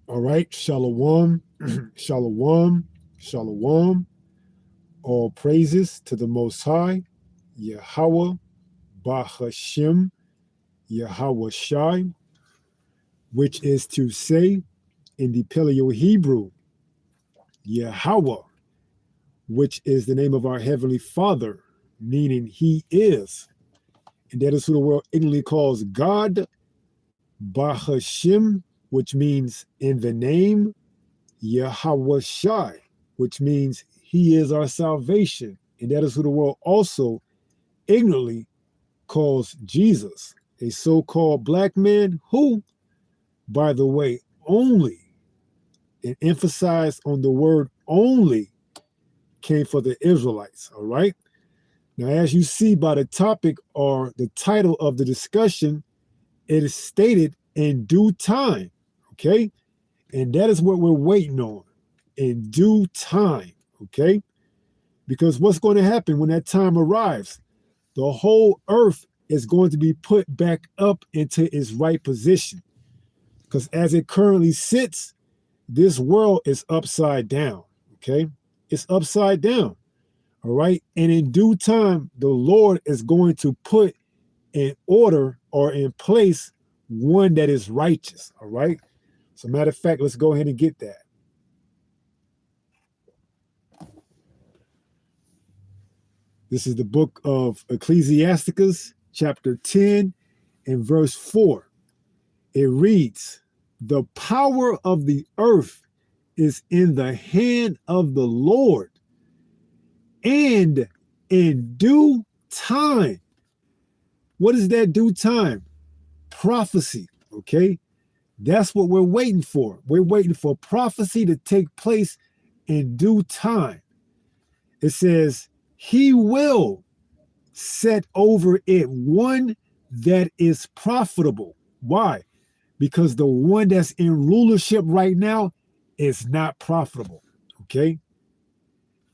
All right. Shalom, shalom, shalom. All praises to the Most High, Yahweh, Bahashim, Yahweh Shai, which is to say in the Paleo Hebrew, Yahweh, which is the name of our Heavenly Father, meaning He is. And that is who the world ignorantly calls God, Bahashim, which means in the name, Yahweh Shai, which means He is our salvation. And that is who the world also ignorantly calls Jesus, a so-called black man who, by the way, only, and emphasized on the word only, came for the Israelites, all right? Now, as you see by the topic or the title of the discussion, it is stated in due time, okay? And that is what we're waiting on, in due time, okay? Because what's going to happen when that time arrives? The whole earth is going to be put back up into its right position. Because as it currently sits, this world is upside down, okay? It's upside down, all right? And in due time, the Lord is going to put in order or in place one that is righteous, all right? So matter of fact, let's go ahead and get that. This is the book of Ecclesiasticus, chapter 10 and verse 4. It reads, "The power of the earth is in the hand of the Lord, and in due time." What is that due time? Prophecy, okay? That's what we're waiting for. We're waiting for prophecy to take place in due time. It says, He will set over it one that is profitable. Why? Because the one that's in rulership right now is not profitable, okay?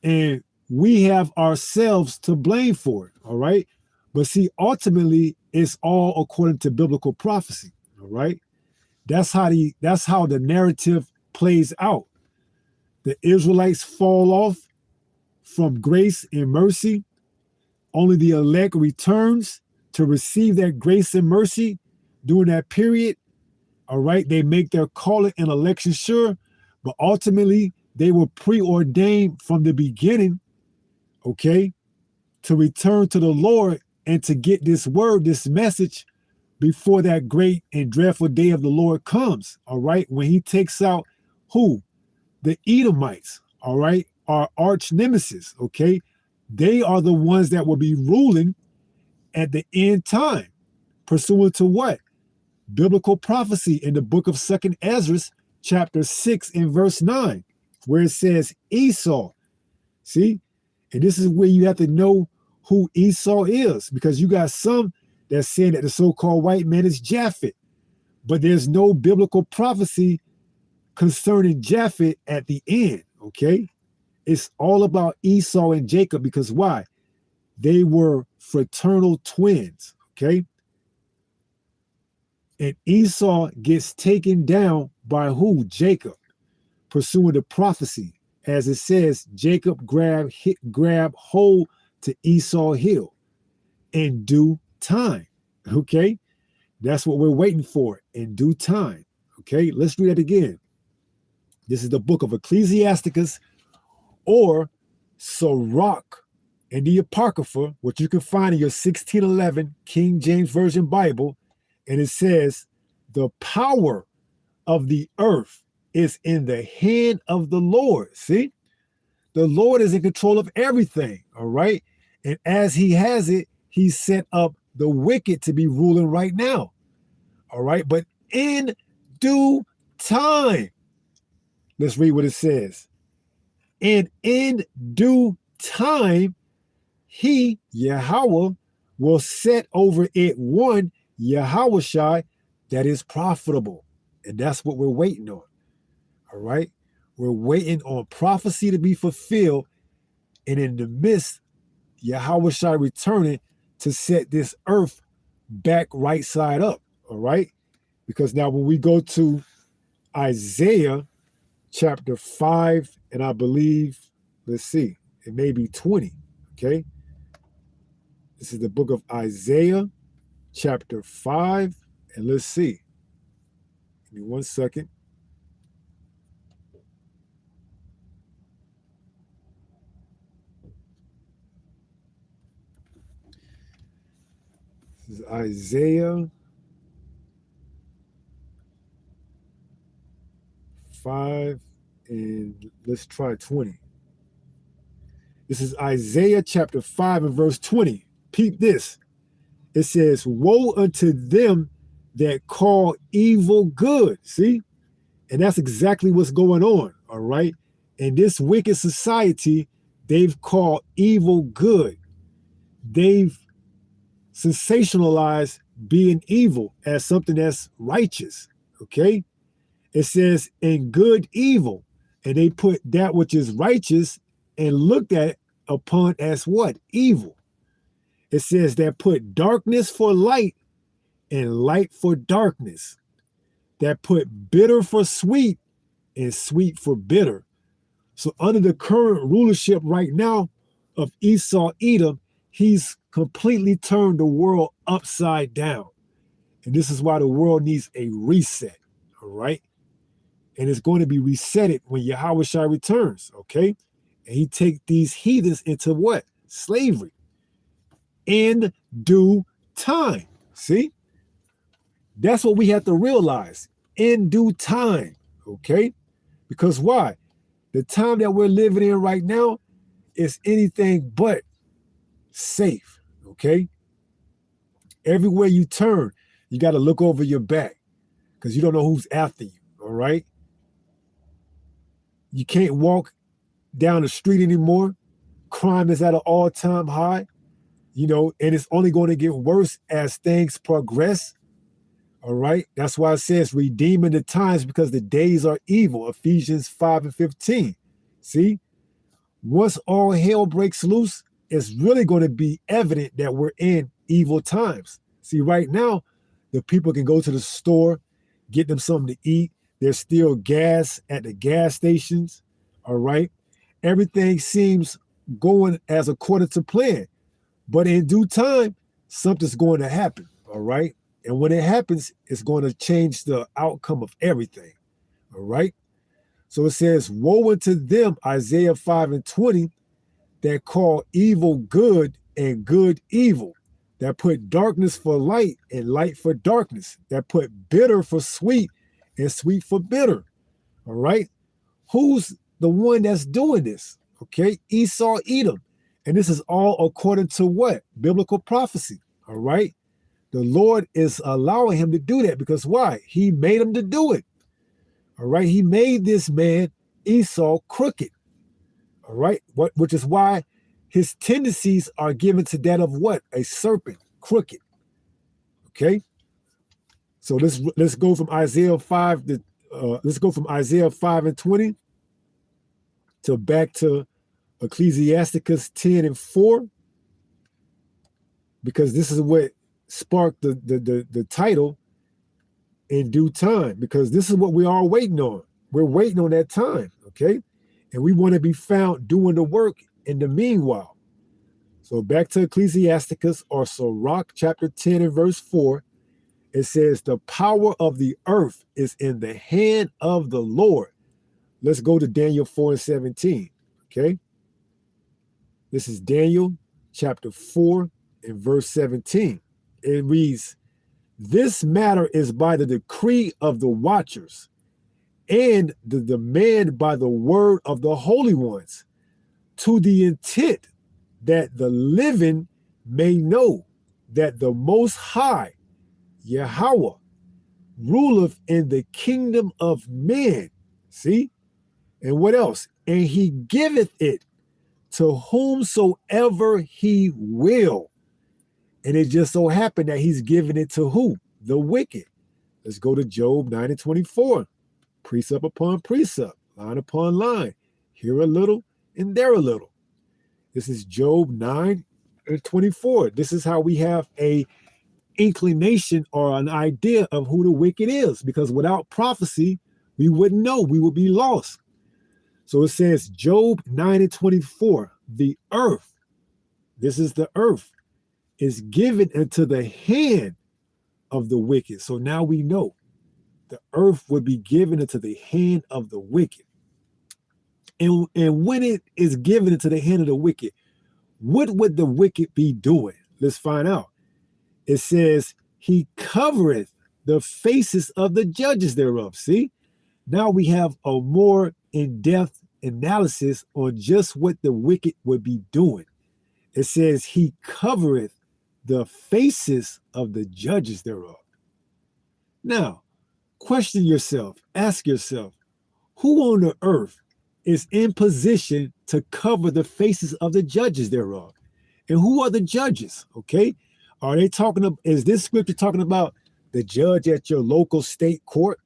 And we have ourselves to blame for it, all right? But see, ultimately, it's all according to biblical prophecy, all right? That's how the narrative plays out. The Israelites fall off from grace and mercy. Only the elect returns to receive that grace and mercy during that period. All right, they make their calling and election sure, but ultimately they were preordained from the beginning, okay, to return to the Lord and to get this word, this message, before that great and dreadful day of the Lord comes, all right, when He takes out who? The Edomites, all right, our arch nemesis, okay? They are the ones that will be ruling at the end time, pursuant to what? Biblical prophecy in the book of 2nd Ezra, chapter 6 and verse 9, where it says Esau. See? And this is where you have to know who Esau is, because you got some that's saying that the so-called white man is Japhet, but there's no biblical prophecy concerning Japhet at the end, okay? It's all about Esau and Jacob, because why? They were fraternal twins, okay? And Esau gets taken down by who? Jacob, pursuing the prophecy. As it says, Jacob grab hold to Esau hill in due time, okay? That's what we're waiting for, in due time, okay? Let's read that again. This is the book of Ecclesiasticus, or Sirach in the Apocrypha, which you can find in your 1611 King James Version Bible. And it says, the power of the earth is in the hand of the Lord. See? The Lord is in control of everything, all right? And as He has it, He set up the wicked to be ruling right now, all right? But in due time, let's read what it says. And in due time, He, Yahweh, will set over it one, Yahweh Shai, that is profitable. And that's what we're waiting on. All right? We're waiting on prophecy to be fulfilled. And in the midst, Yahweh Shai returning to set this earth back right side up. All right? Because now when we go to Isaiah chapter 5, and I believe, let's see, it may be 20. Okay. This is the book of Isaiah chapter 5, and let's see. Give me 1 second. This is Isaiah 5, and let's try 20. This is Isaiah chapter 5 and verse 20. Peep this. It says, woe unto them that call evil good. See? And that's exactly what's going on. All right. In this wicked society, they've called evil good. They've sensationalized being evil as something that's righteous. Okay. It says, and good evil. And they put that which is righteous and looked at upon as what? Evil. It says that put darkness for light and light for darkness. That put bitter for sweet and sweet for bitter. So under the current rulership right now of Esau Edom, he's completely turned the world upside down. And this is why the world needs a reset. All right. And it's going to be resetted when Yahweh Shai returns. Okay. And he take these heathens into what? Slavery. In due time. See? That's what we have to realize. In due time. Okay? Because why? The time that we're living in right now is anything but safe. Okay? Everywhere you turn, you got to look over your back because you don't know who's after you. All right? You can't walk down the street anymore. Crime is at an all-time high, you know, and it's only going to get worse as things progress. All right. That's why it says redeeming the times because the days are evil. Ephesians 5 and 15. See, once all hell breaks loose, it's really going to be evident that we're in evil times. See, right now, the people can go to the store, get them something to eat. There's still gas at the gas stations. All right. Everything seems going as according to plan. But in due time, something's going to happen. All right. And when it happens, it's going to change the outcome of everything. All right. So it says, woe unto them, Isaiah 5 and 20, that call evil good and good evil, that put darkness for light and light for darkness, that put bitter for sweet and sweet for bitter. All right. Who's the one that's doing this? Okay. Esau Edom. And this is all according to what? Biblical prophecy. All right. The Lord is allowing him to do that because why? He made him to do it. All right. He made this man Esau crooked. All right. Which is why his tendencies are given to that of what? A serpent, crooked. Okay. So let's go from Isaiah 5 to let's go from Isaiah 5 and 20 to back to Ecclesiasticus 10 and 4, because this is what sparked the title in due time, because this is what we are waiting on. We're waiting on that time, okay? And we want to be found doing the work in the meanwhile. So back to Ecclesiasticus or Sirach chapter 10 and verse 4, it says, the power of the earth is in the hand of the Lord. Let's go to Daniel 4 and 17, okay? This is Daniel chapter 4 and verse 17. It reads, this matter is by the decree of the watchers and the demand by the word of the holy ones, to the intent that the living may know that the Most High, Yahweh, ruleth in the kingdom of men. See? And what else? And he giveth it to whomsoever he will. And it just so happened that he's giving it to who? The wicked. Let's go to Job 9 and 24. Precept upon precept, line upon line. Here a little and there a little. This is Job 9 and 24. This is how we have a inclination or an idea of who the wicked is. Because without prophecy, We wouldn't know. We would be lost. So it says, Job 9:24, the earth, this is the earth, is given into the hand of the wicked. So now we know the earth would be given into the hand of the wicked. And when it is given into the hand of the wicked, what would the wicked be doing? Let's find out. It says, he covereth the faces of the judges thereof. See, now we have a more in-depth analysis on just what the wicked would be doing. It says, he covereth the faces of the judges thereof. Now, question yourself, ask yourself, who on the earth is in position to cover the faces of the judges thereof? And who are the judges? Okay. Are they talking about, is this scripture talking about the judge at your local state court?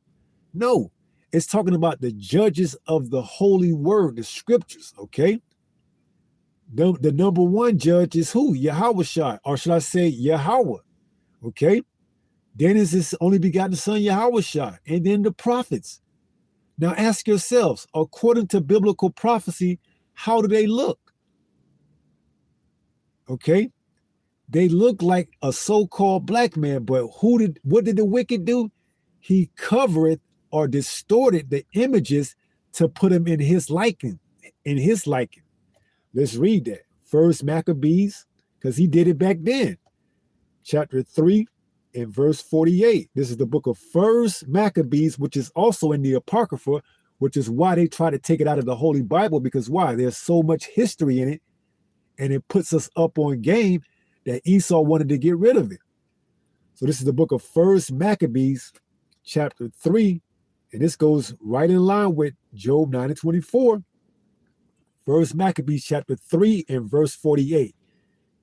No, it's talking about the judges of the holy word, the scriptures. Okay. The number one judge is who? Yahushua, or should I say Yahweh? Okay. Then is his only begotten son, Yahushua, and then the prophets. Now ask yourselves, according to biblical prophecy, how do they look? Okay, they look like a so-called black man, but what did the wicked do? He covered or distorted the images to put them in his liking, Let's read that. First Maccabees, because he did it back then. Chapter 3 and verse 48. This is the book of First Maccabees, which is also in the Apocrypha, which is why they try to take it out of the Holy Bible, because why? There's so much history in it, and it puts us up on game that Esau wanted to get rid of it. So this is the book of First Maccabees, chapter 3, and this goes right in line with Job 9:24. First Maccabees, chapter 3 and verse 48.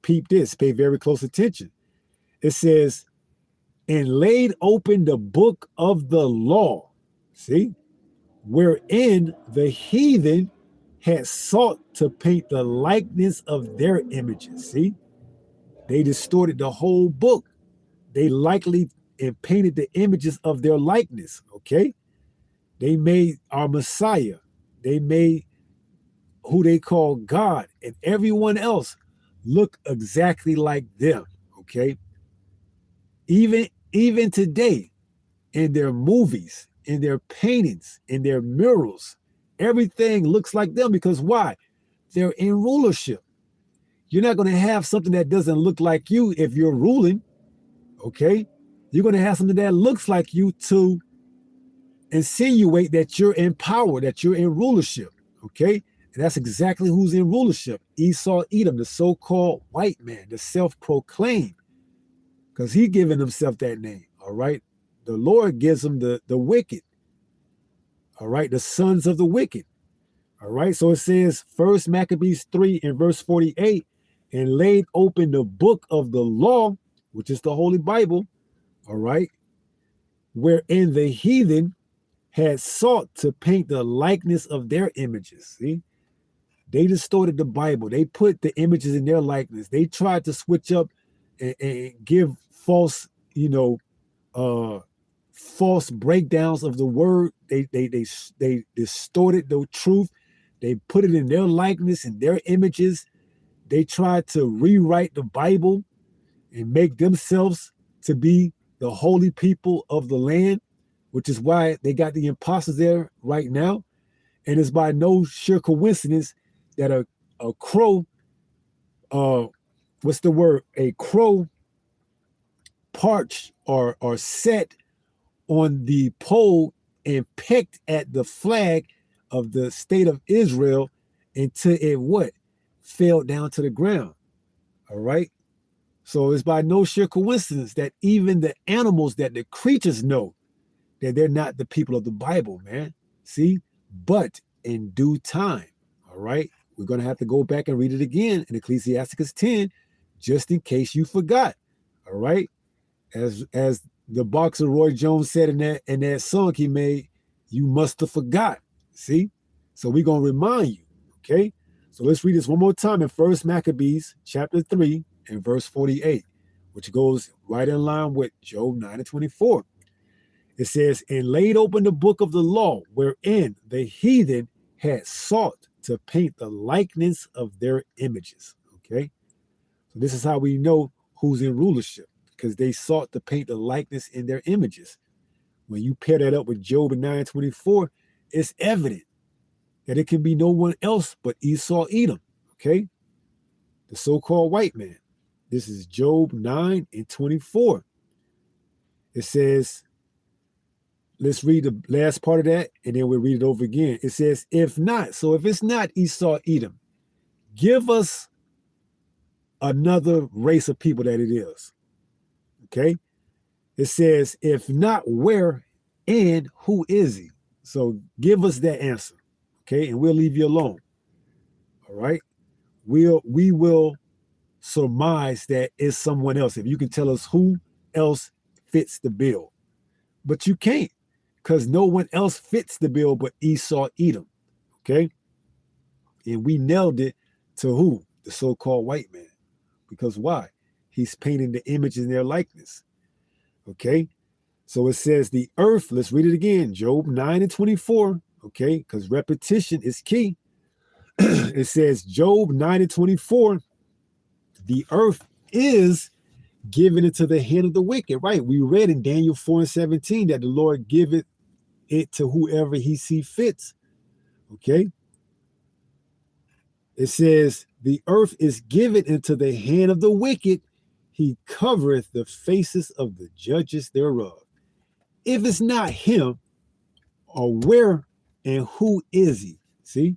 Peep this, pay very close attention. It says, and laid open the book of the law, see, wherein the heathen had sought to paint the likeness of their images. See, they distorted the whole book. They likely and painted the images of their likeness. Okay, they made our Messiah, they made who they call God, and everyone else look exactly like them. Okay, even today, in their movies, in their paintings, in their murals, everything looks like them, because why? They're in rulership. You're not going to have something that doesn't look like you if you're ruling. Okay, you're going to have something that looks like you to insinuate that you're in power, that you're in rulership. Okay, and that's exactly who's in rulership. Esau Edom, the so-called white man, the self-proclaimed, because he given himself that name. All right, the Lord gives him the wicked. All right, the sons of the wicked. All right, so it says First Maccabees 3 and verse 48, and laid open the book of the law, which is the Holy Bible. All right, wherein the heathen had sought to paint the likeness of their images. See, they distorted the Bible. They put the images in their likeness. They tried to switch up and give false, false breakdowns of the word. They distorted the truth. They put it in their likeness and their images. They tried to rewrite the Bible and make themselves to be the holy people of the land, which is why they got the imposters there right now. And it's by no sheer coincidence that a crow, what's the word? A crow parched or set on the pole and pecked at the flag of the state of Israel until it what? Fell down to the ground. All right. So it's by no sheer coincidence that even the animals, that the creatures know that they're not the people of the Bible, man. See, but in due time, all right, we're going to have to go back and read it again in Ecclesiasticus 10, just in case you forgot. All right. As the boxer Roy Jones said in that song he made, you must have forgot. See? So we're going to remind you. Okay. So let's read this one more time in First Maccabees chapter 3 and verse 48, which goes right in line with Job 9:24. It says, and laid open the book of the law, wherein the heathen had sought to paint the likeness of their images. Okay. So this is how we know who's in rulership, because they sought to paint the likeness in their images. When you pair that up with Job 9:24, it's evident that it can be no one else but Esau Edom. Okay. The so-called white man. This is Job 9:24. It says, let's read the last part of that, and then we'll read it over again. It says, if not, so if it's not Esau Edom, give us another race of people that it is. Okay? It says, if not, where and who is he? So give us that answer. Okay? And we'll leave you alone. All right? We will surmise that it's someone else. If you can tell us who else fits the bill. But you can't, because no one else fits the bill but Esau Edom. Okay? And we nailed it to who? The so-called white man. Because why? He's painting the image in their likeness. Okay? So it says the earth, let's read it again, Job 9:24. Okay? Because repetition is key. It says Job 9:24, the earth is given into the hand of the wicked. Right? We read in Daniel 4:17 that the Lord giveth it to whoever he see fits. Okay? It says, the earth is given into the hand of the wicked. He covereth the faces of the judges thereof. If it's not him, or where and who is he? See?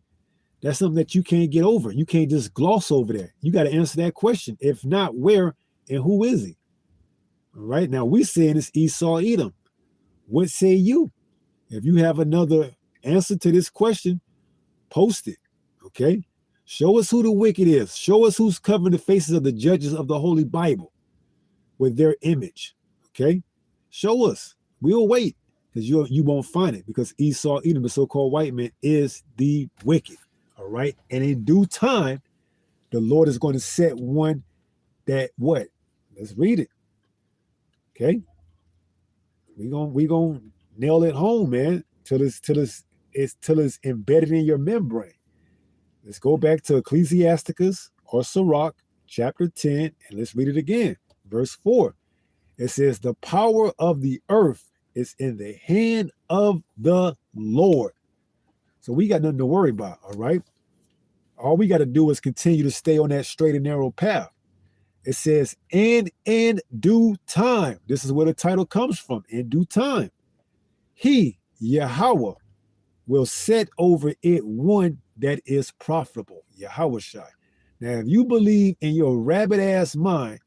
That's something that you can't get over. You can't just gloss over that. You got to answer that question. If not, where and who is he? All right. Now we saying it's Esau Edom. What say you? If you have another answer to this question, post it. Okay. Show us who the wicked is. Show us who's covering the faces of the judges of the Holy Bible with their image. Okay. Show us. We'll wait, because you won't find it, because Esau Edom, the so-called white man, is the wicked. All right. And in due time, the Lord is going to set one that what? Let's read it. Okay. We gonna nail it home, man, till it's embedded in your membrane. Let's go back to Ecclesiasticus or Sirach, chapter 10, and let's read it again. Verse 4. It says, the power of the earth is in the hand of the Lord. So we got nothing to worry about, all right? All we got to do is continue to stay on that straight and narrow path. It says, and in due time, this is where the title comes from, in due time, he, Yahweh, will set over it one that is profitable, Yahushua. Now, if you believe in your rabbit ass mind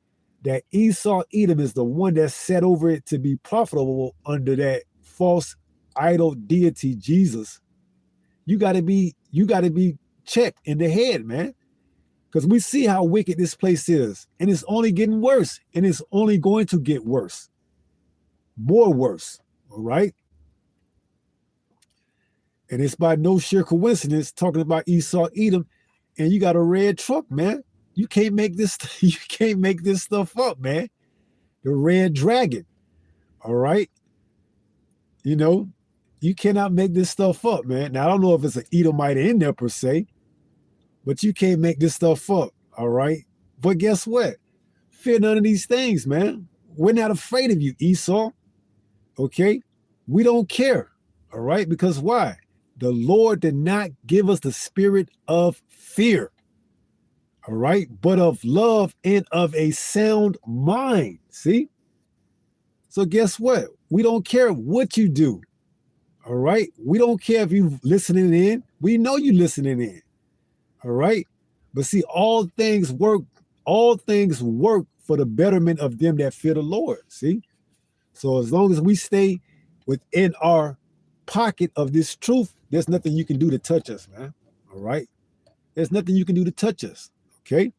that Esau Edom is the one that set over it to be profitable under that false idol deity Jesus, you gotta be checked in the head, man. Because we see how wicked this place is, and it's only getting worse, and it's only going to get worse, more worse. All right. And it's by no sheer coincidence talking about Esau Edom, and you got a red truck, man. You can't make this stuff up, man. The red dragon. All right. You know, you cannot make this stuff up, man. Now I don't know if it's an Edomite in there per se, but you can't make this stuff up. All right. But guess what? Fear none of these things, man. We're not afraid of you, Esau. Okay. We don't care. All right. Because why? The Lord did not give us the spirit of fear, all right, but of love and of a sound mind. See? So guess what? We don't care what you do, all right? We don't care if you're listening in. We know you're listening in, all right? But see, all things work for the betterment of them that fear the Lord, see? So as long as we stay within our pocket of this truth, there's nothing you can do to touch us, man. All right. There's nothing you can do to touch us. Okay.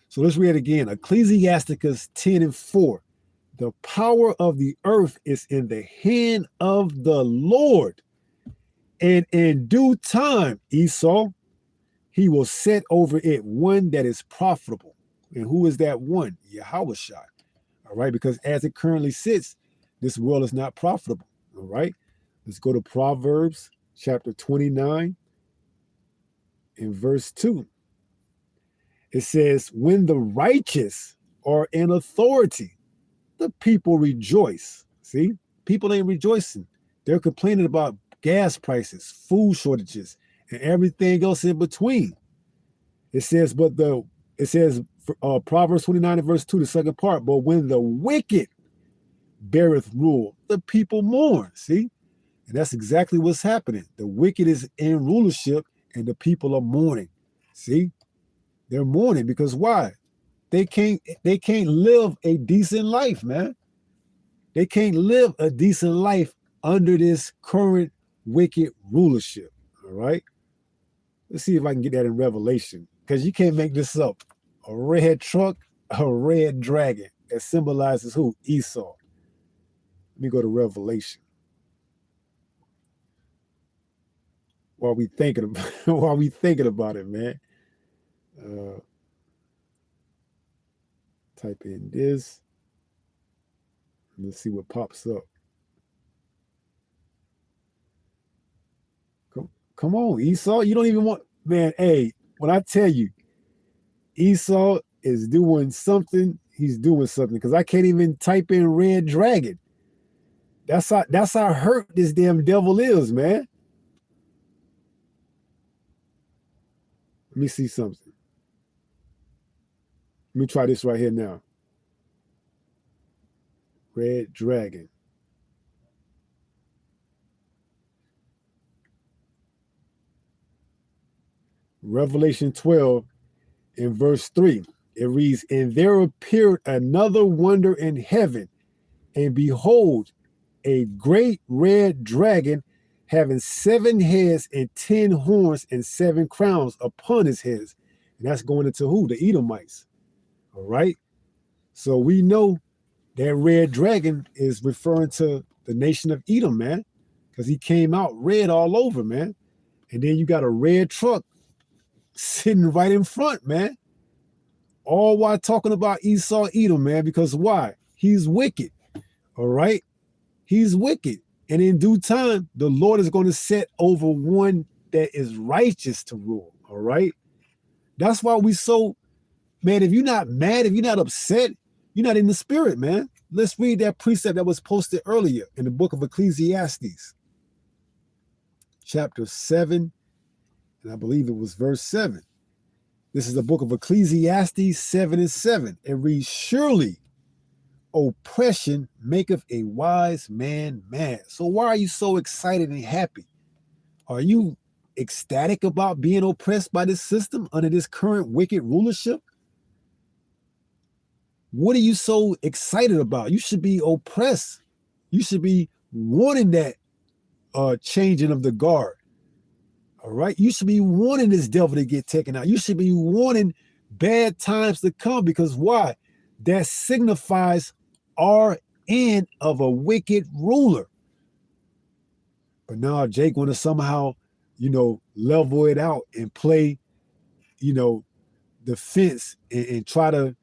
So let's read it again. Ecclesiasticus 10:4. The power of the earth is in the hand of the Lord. And in due time, Esau, he will set over it one that is profitable. And who is that one? Yahushua. All right. Because as it currently sits, this world is not profitable. All right. Let's go to Proverbs chapter 29 and verse 2. It says, when the righteous are in authority, the people rejoice. See, people ain't rejoicing. They're complaining about gas prices, food shortages, and everything else in between. It says, Proverbs 29 and verse 2, the second part, but when the wicked beareth rule, the people mourn. See? And that's exactly what's happening. The wicked is in rulership and the people are mourning. See? They're mourning because why? They can't live a decent life, man. They can't live a decent life under this current wicked rulership. All right. Let's see if I can get that in Revelation, because you can't make this up. A red truck, a red dragon that symbolizes who? Esau. Let me go to Revelation. While we thinking about it, man. Type in this. Let's see what pops up. Come on, Esau. You don't even want, man. Hey, when I tell you, Esau is doing something, he's doing something, because I can't even type in red dragon. That's how hurt this damn devil is, man. Let me see something. Let me try this right here now. Red dragon. Revelation 12 in verse 3. It reads, and there appeared another wonder in heaven, and behold, a great red dragon having 7 heads and 10 horns and 7 crowns upon his heads. And that's going into who? The Edomites. All right. So we know that red dragon is referring to the nation of Edom, man, because he came out red all over, man. And then you got a red truck sitting right in front, man. All while talking about Esau, Edom, man, because why? He's wicked. All right. He's wicked. And in due time, the Lord is going to set over one that is righteous to rule. All right. That's why we so, man, if you're not mad, if you're not upset, you're not in the spirit, man. Let's read that precept that was posted earlier in the book of Ecclesiastes, chapter 7, and I believe it was verse 7. This is the book of Ecclesiastes 7 and 7. It reads, surely oppression maketh a wise man mad. So why are you so excited and happy? Are you ecstatic about being oppressed by this system under this current wicked rulership? What are you so excited about? You should be oppressed. You should be wanting that changing of the guard. All right. You should be wanting this devil to get taken out. You should be wanting bad times to come, because why? That signifies our end of a wicked ruler. But now Jake want to somehow, level it out and play, the fence and try to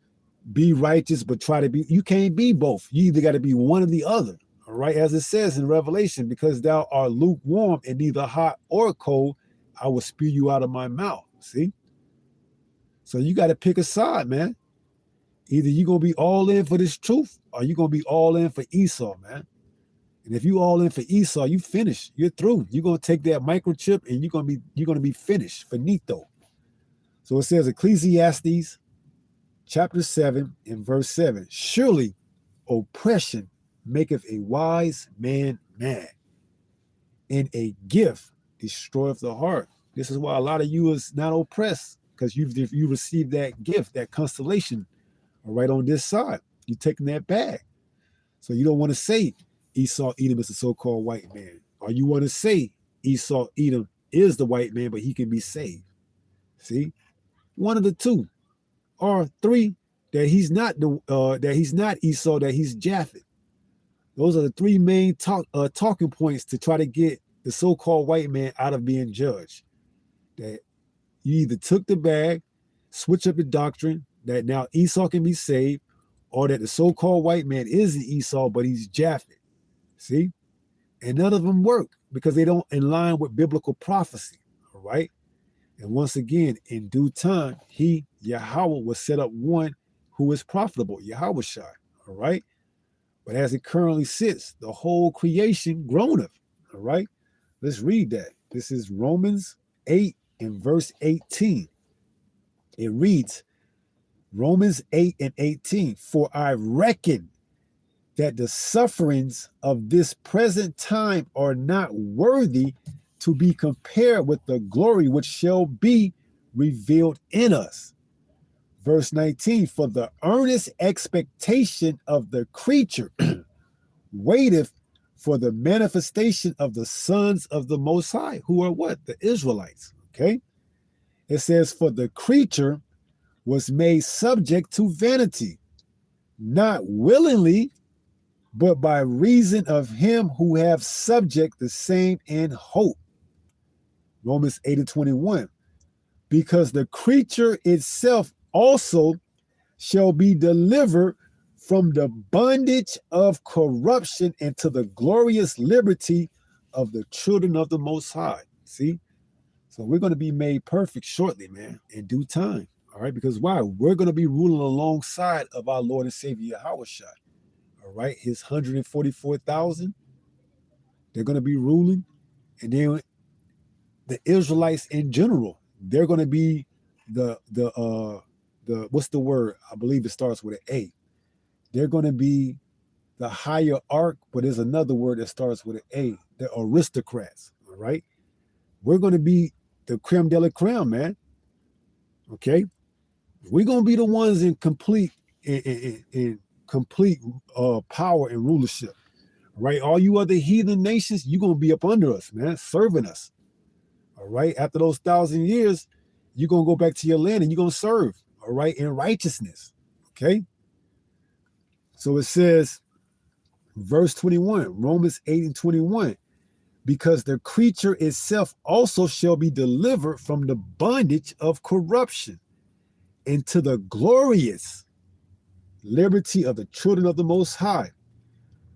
be righteous, but you can't be both. You either got to be one or the other. All right. As it says in Revelation, because thou art lukewarm and neither hot or cold, I will spew you out of my mouth. See? So you got to pick a side, man. Either you're going to be all in for this truth, or you're going to be all in for Esau, man. And if you all in for Esau, you finished. You're through. You're going to take that microchip and you're going to be finished, finito. So it says Ecclesiastes chapter 7 and verse 7. Surely oppression maketh a wise man mad, and a gift destroyeth the heart. This is why a lot of you is not oppressed, because you received that gift, that constellation, right on this side. You're taking that bag. So you don't want to say Esau, Edom is the so-called white man. Or you want to say Esau, Edom is the white man, but he can be saved. See? One of the two. Or 3, that he's not Esau, that he's Japheth. Those are the 3 main talking points to try to get the so-called white man out of being judged. That you either took the bag, switch up the doctrine, that now Esau can be saved, or that the so-called white man isn't Esau, but he's Japheth. See? And none of them work because they don't in line with biblical prophecy. All right. And once again, in due time, he, Yahweh, will set up one who is profitable, Yahweh Shai. All right. But as it currently sits, the whole creation groaneth. All right. Let's read that. This is Romans 8 and verse 18. It reads, Romans 8 and 18, for I reckon that the sufferings of this present time are not worthy to be compared with the glory which shall be revealed in us. Verse 19, for the earnest expectation of the creature waiteth for the manifestation of the sons of the Most High, who are what? The Israelites. Okay. It says, for the creature was made subject to vanity, not willingly, but by reason of him who have subject the same in hope. Romans 8 and 21. Because the creature itself also shall be delivered from the bondage of corruption into the glorious liberty of the children of the Most High. See? So we're going to be made perfect shortly, man, in due time. All right? Because why? We're going to be ruling alongside of our Lord and Savior Yahweh Shai. All right? His 144,000, they're going to be ruling. And then the Israelites in general, they're going to be the what's the word? I believe it starts with an A. They're going to be the higher arc, but there's another word that starts with an A. The aristocrats. All right. We're going to be the creme de la creme, man. Okay. We're going to be the ones in complete in complete power and rulership. Right. All you other heathen nations, you're going to be up under us, man, serving us. All right. After those 1,000 years, you're going to go back to your land and you're going to serve. All right. In righteousness. Okay. So it says, verse 21, Romans 8 and 21, because the creature itself also shall be delivered from the bondage of corruption into the glorious liberty of the children of the Most High.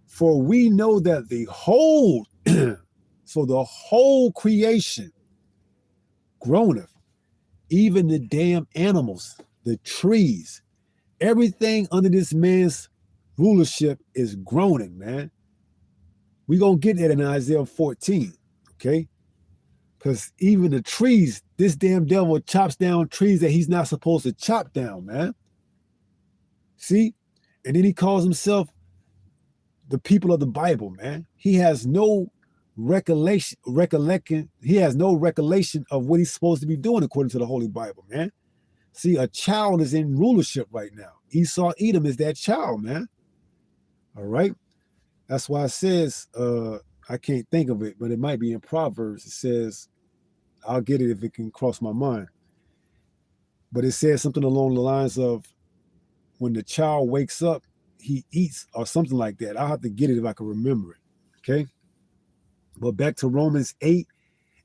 For we know that the whole, so the whole creation groaneth, even the damn animals, the trees, everything under this man's rulership is groaning, man. We're going to get that in Isaiah 14, okay? Because even the trees, this damn devil chops down trees that he's not supposed to chop down, man. See? And then he calls himself the people of the Bible, man. He has no recollection. He has no recollection of what he's supposed to be doing according to the Holy Bible, man. See, a child is in rulership right now. Esau Edom is that child, man. All right? That's why it says, I can't think of it, but it might be in Proverbs. It says, I'll get it if it can cross my mind. But it says something along the lines of, when the child wakes up, he eats, or something like that. I'll have to get it if I can remember it. Okay? But back to Romans 8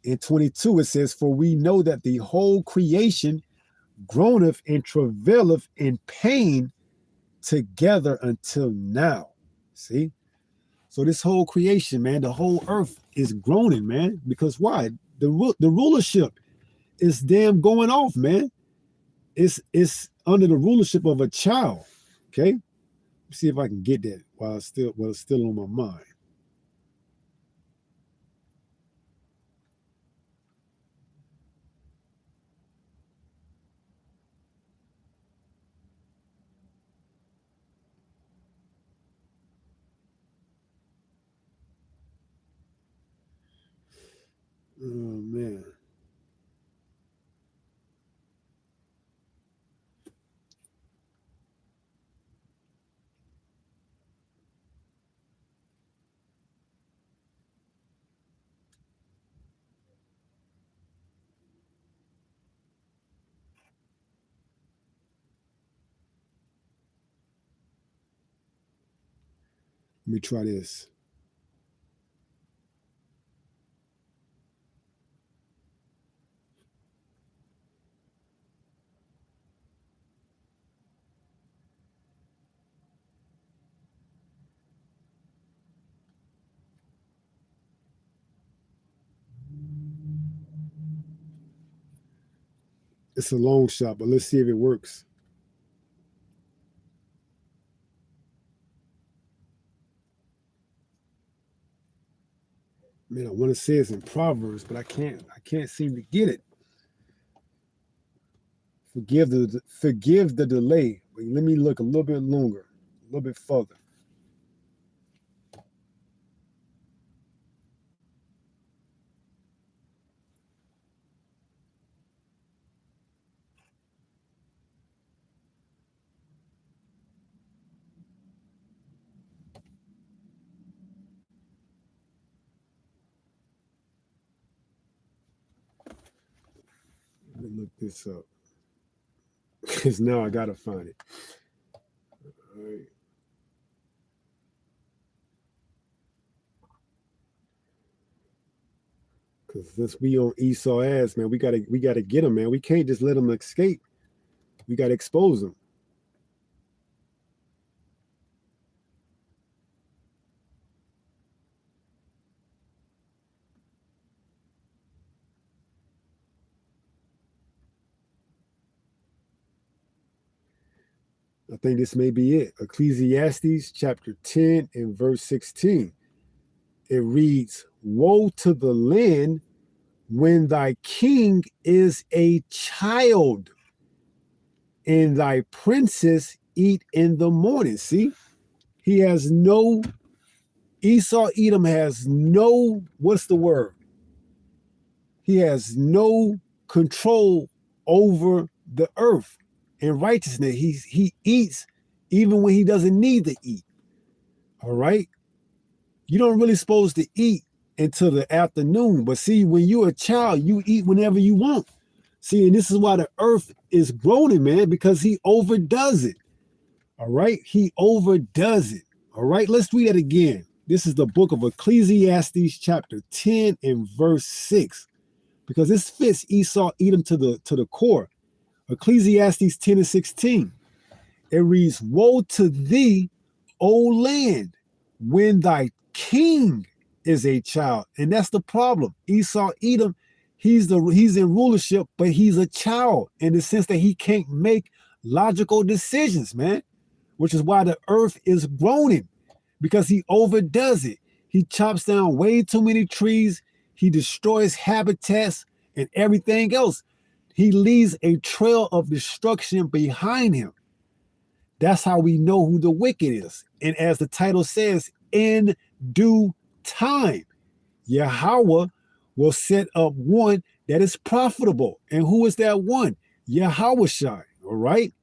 and 22, it says, for we know that the whole creation groaneth and travaileth in pain together until now. See? So this whole creation, man, the whole earth is groaning, man. Because why? The rulership is damn going off, man. It's under the rulership of a child. Okay? Let's see if I can get that while it's still on my mind. Oh man. Let me try this. It's a long shot, but let's see if it works. Man, I want to say it's in Proverbs, but I can't seem to get it. Forgive the delay. But let me look a little bit longer, a little bit further. Let me look this up. Because now I gotta find it. All right. Because since we on Esau ass, man, we gotta get them, man. We can't just let them escape. We gotta expose them. I think this may be it. Ecclesiastes chapter 10 and verse 16. It reads, "Woe to the land when thy king is a child, and thy princes eat in the morning." See, he has no, Esau Edom has no, what's the word? He has no control over the earth and righteousness. He eats even when he doesn't need to eat. All right. You don't really supposed to eat until the afternoon. But see, when you're a child, you eat whenever you want. See, and this is why the earth is groaning, man, because he overdoes it. All right. He overdoes it. All right. Let's read that again. This is the book of Ecclesiastes chapter 10 and verse 6. Because this fits Esau Edom to the core. Ecclesiastes 10 and 16. It reads, "Woe to thee, O land, when thy king is a child." And that's the problem. Esau Edom, he's in rulership, but he's a child in the sense that he can't make logical decisions, man. Which is why the earth is groaning, because he overdoes it. He chops down way too many trees. He destroys habitats and everything else. He leaves a trail of destruction behind him. That's how we know who the wicked is. And as the title says, in due time, Yahweh will set up one that is profitable. And who is that one? Yahushua. All right.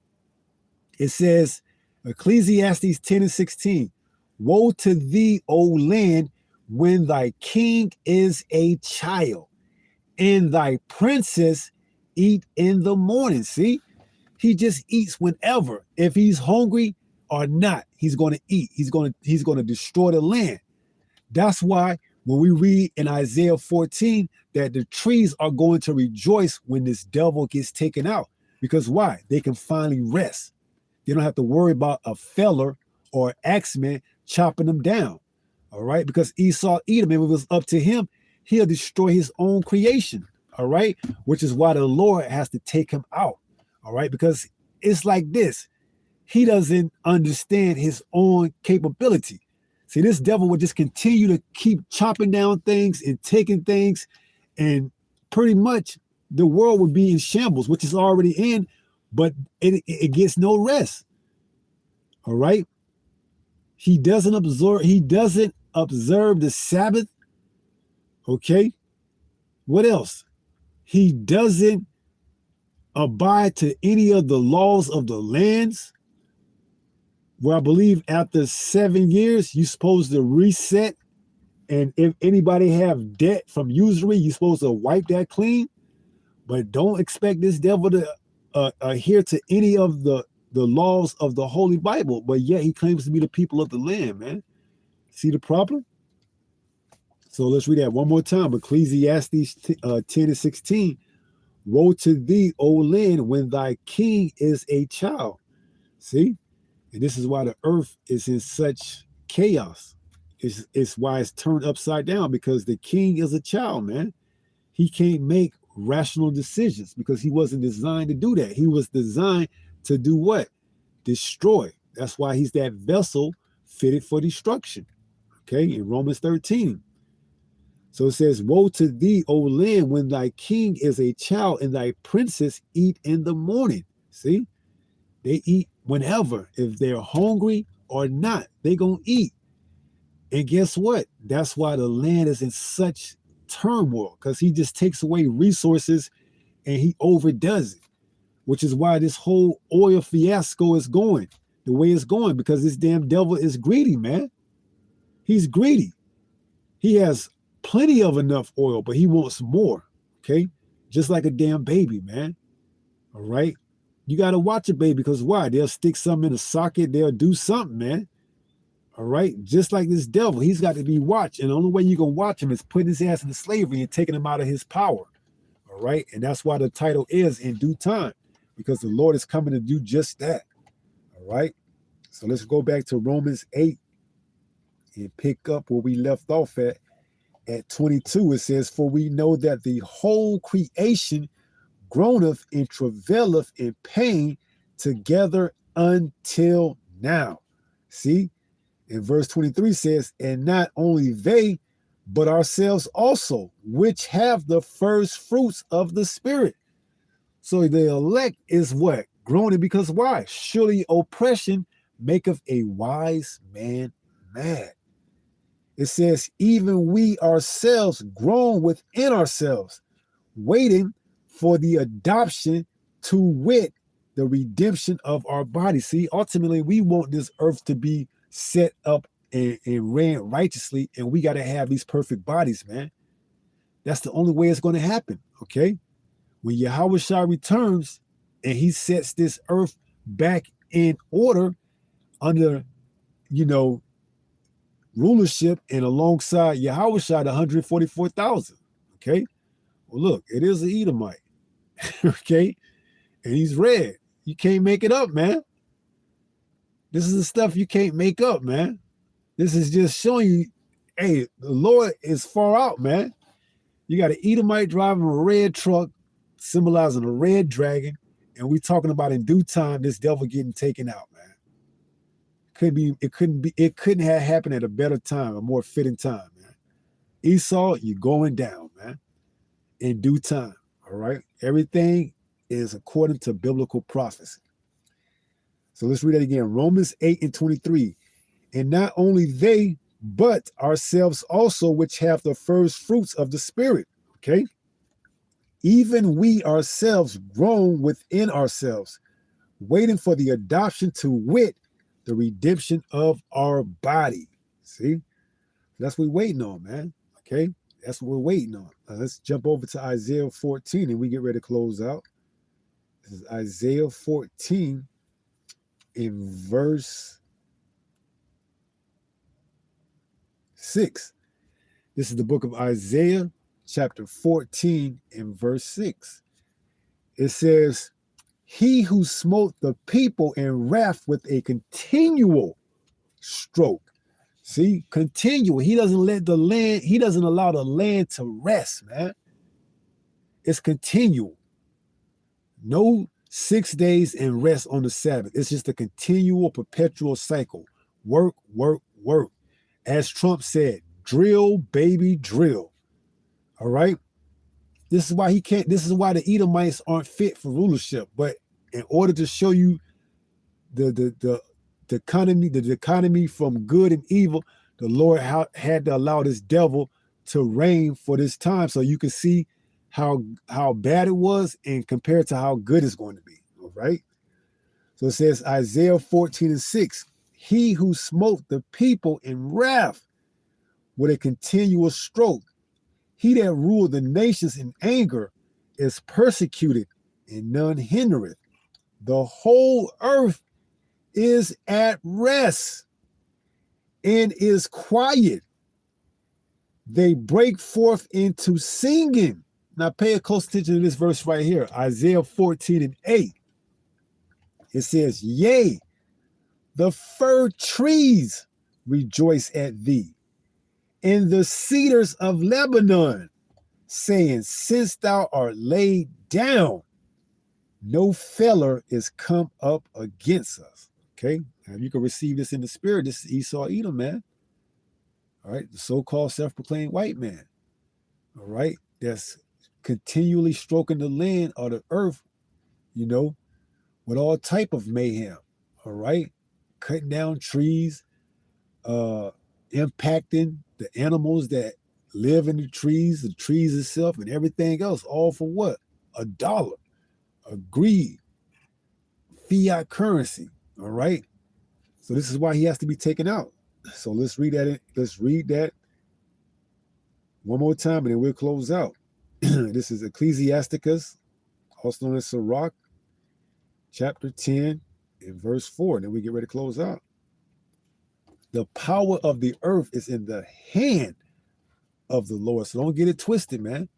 It says, Ecclesiastes 10 and 16, "Woe to thee, O land, when thy king is a child, and thy princes eat in the morning." See, he just eats whenever. If he's hungry or not, he's going to eat. He's going to destroy the land. That's why when we read in Isaiah 14 that the trees are going to rejoice when this devil gets taken out. Because why? They can finally rest. They don't have to worry about a feller or axeman chopping them down. All right. Because Esau Edom, if it was up to him, he'll destroy his own creation. All right. Which is why the Lord has to take him out. All right. Because it's like this. He doesn't understand his own capability. See, this devil would just continue to keep chopping down things and taking things. And pretty much the world would be in shambles, which is already in, but it gets no rest. All right. He doesn't observe the Sabbath. Okay. What else? He doesn't abide to any of the laws of the lands. Where I believe after 7 years, you're supposed to reset. And if anybody have debt from usury, you're supposed to wipe that clean. But don't expect this devil to adhere to any of the laws of the Holy Bible. But yet he claims to be the people of the land, man. See the problem? So let's read that one more time. Ecclesiastes 10 and 16. "Woe to thee, O land, when thy king is a child." See? And this is why the earth is in such chaos. It's why it's turned upside down, because the king is a child, man. He can't make rational decisions, because he wasn't designed to do that. He was designed to do what? Destroy. That's why he's that vessel fitted for destruction. Okay, in Romans 13. So it says, woe to thee, O land, when thy king is a child and thy princess eat in the morning. See, they eat whenever. If they're hungry or not, they gonna eat. And guess what? That's why the land is in such turmoil, because he just takes away resources and he overdoes it, which is why this whole oil fiasco is going the way it's going, because this damn devil is greedy, man. He's greedy. He has plenty of enough oil, but he wants more, okay? Just like a damn baby, man, all right? You got to watch a baby, because why? They'll stick something in a socket. They'll do something, man, all right? Just like this devil, he's got to be watched, and the only way you're going to watch him is putting his ass into slavery and taking him out of his power, all right? And that's why the title is In Due Time, because the Lord is coming to do just that, all right? So let's go back to Romans 8 and pick up where we left off at 22. It says, for we know that the whole creation groaneth and travaileth in pain together until now. See? And verse 23 says, and not only they, but ourselves also, which have the first fruits of the Spirit. So the elect is what? Groaning, because why? Surely oppression maketh a wise man mad. It says, even we ourselves groan within ourselves, waiting for the adoption, to wit, the redemption of our body. See, ultimately, we want this earth to be set up and ran righteously, and we got to have these perfect bodies, man. That's the only way it's going to happen, okay? When Yahushua returns and he sets this earth back in order under, rulership, and alongside Yahushua, the 144,000, okay? Well, look, it is an Edomite, okay? And he's red. You can't make it up, man. This is the stuff you can't make up, man. This is just showing you, hey, the Lord is far out, man. You got an Edomite driving a red truck, symbolizing a red dragon, and we talking about in due time this devil getting taken out, man. It couldn't have happened at a better time, a more fitting time, man. Esau, you're going down, man. In due time, all right? Everything is according to biblical prophecy. So let's read that again. Romans 8 and 23. And not only they, but ourselves also, which have the first fruits of the Spirit, okay? Even we ourselves groan within ourselves, waiting for the adoption, to wit, the redemption of our body. See? That's what we're waiting on, man. Okay? That's what we're waiting on. Let's jump over to Isaiah 14 and we get ready to close out. This is Isaiah 14 in verse 6. This is the book of Isaiah, chapter 14 and verse 6. It says, he who smote the people in wrath with a continual stroke. See, continual. He doesn't allow the land to rest, man. It's continual. No 6 days and rest on the Sabbath. It's just a continual, perpetual cycle. Work, work, work. As Trump said, drill, baby, drill. All right? This is why this is why the Edomites aren't fit for rulership. But in order to show you the dichotomy from good and evil, the Lord had to allow this devil to reign for this time, so you can see how bad it was and compared to how good it's going to be. All right. So it says Isaiah 14 and 6, he who smote the people in wrath with a continual stroke, he that ruled the nations in anger is persecuted, and none hindereth. The whole earth is at rest and is quiet. They break forth into singing. Now pay close attention to this verse right here, Isaiah 14 and 8. It says, yea, the fir trees rejoice at thee, and the cedars of Lebanon. saying, since thou art laid down, no feller is come up against us. Okay, now you can receive this in the spirit. This is Esau Edom, man. All right, the so-called self-proclaimed white man. All right, that's continually stroking the land or the earth, you know, with all type of mayhem. All right, cutting down trees, impacting the animals that live in the trees itself, and everything else. All for what? $1, a greed, fiat currency. All right. So this is why he has to be taken out. So let's read that. Let's read that one more time, and then we'll close out. This is Ecclesiasticus, also known as Sirach, chapter 10 and verse 4. And then we get ready to close out. The power of the earth is in the hand of the Lord. So don't get it twisted, man.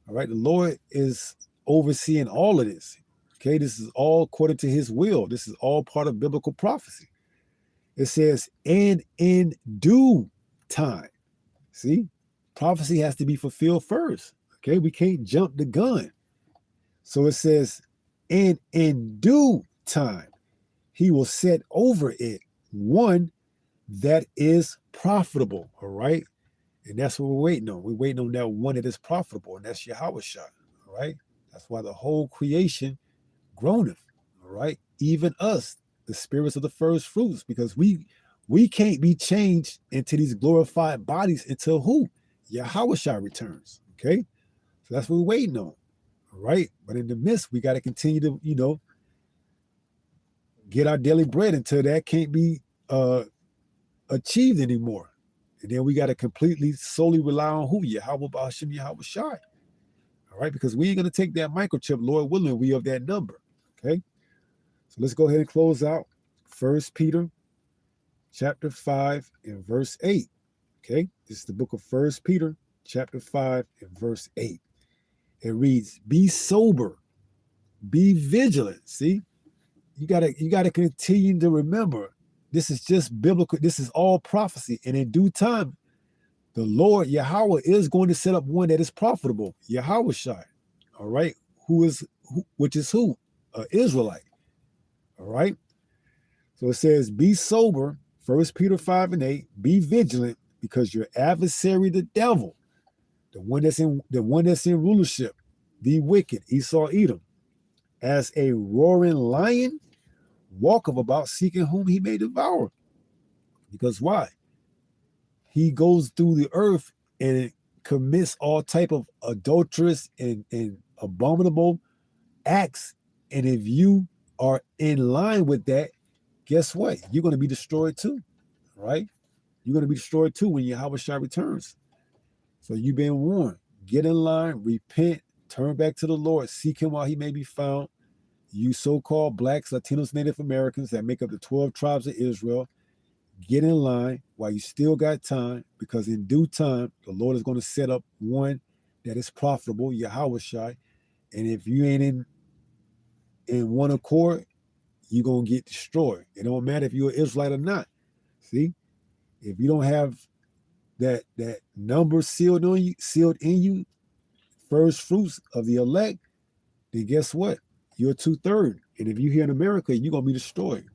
All right. The Lord is overseeing all of this. Okay. This is all according to his will. This is all part of biblical prophecy. It says, and in due time. See, prophecy has to be fulfilled first. Okay. We can't jump the gun. So it says, and in due time, he will set over it one that is profitable. All right. And that's what we're waiting on. We're waiting on that one that is profitable, and that's Yahawashi. All right. That's why the whole creation groaneth. All right. Even us, the spirits of the first fruits, because we can't be changed into these glorified bodies until who? Yahawashi returns. Okay. So that's what we're waiting on. All right. But in the midst, we got to continue to, you know, get our daily bread until that can't be achieved anymore. And then we got to completely solely rely on who? Yahweh Ba'ashem Yahawashi. All right, because we ain't going to take that microchip, Lord willing, we of that number. Okay. So let's go ahead and close out 1 Peter chapter 5 and verse 8. Okay. This is the book of 1 Peter chapter 5 and verse 8. It reads, be sober, be vigilant. See, you gotta continue to remember, this is just biblical. This is all prophecy. And in due time, the Lord Yahweh is going to set up one that is profitable. Yahawashi. All right. Which is who? Israelite. All right. So it says, be sober, 1 Peter 5 and 8, be vigilant, because your adversary, the devil, the one that's in rulership, the wicked, Esau Edom, as a roaring lion, walketh about seeking whom he may devour. Because why? He goes through the earth and commits all type of adulterous and abominable acts. And if you are in line with that, guess what? You're going to be destroyed too, right? You're going to be destroyed too when Yahawashi returns. So you've been warned. Get in line, repent, turn back to the Lord, seek him while he may be found. You so-called blacks, Latinos, Native Americans that make up the 12 tribes of Israel, get in line while you still got time, because in due time, the Lord is going to set up one that is profitable, Yahawashi. And if you ain't in one accord, you're going to get destroyed. It don't matter if you're an Israelite or not. See, if you don't have that number sealed in you, first fruits of the elect, then guess what? You're 2/3. And if you're here in America, you're going to be destroyed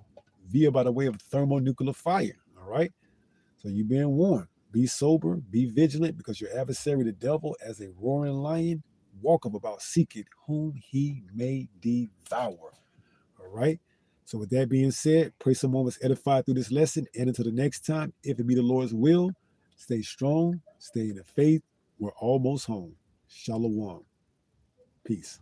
by the way of thermonuclear fire. All right. So you've been warned. Be sober, be vigilant, because your adversary, the devil, as a roaring lion, walketh about seeking whom he may devour. All right. So with that being said, pray someone was edified through this lesson. And until the next time, if it be the Lord's will, stay strong, stay in the faith. We're almost home. Shalom. Peace.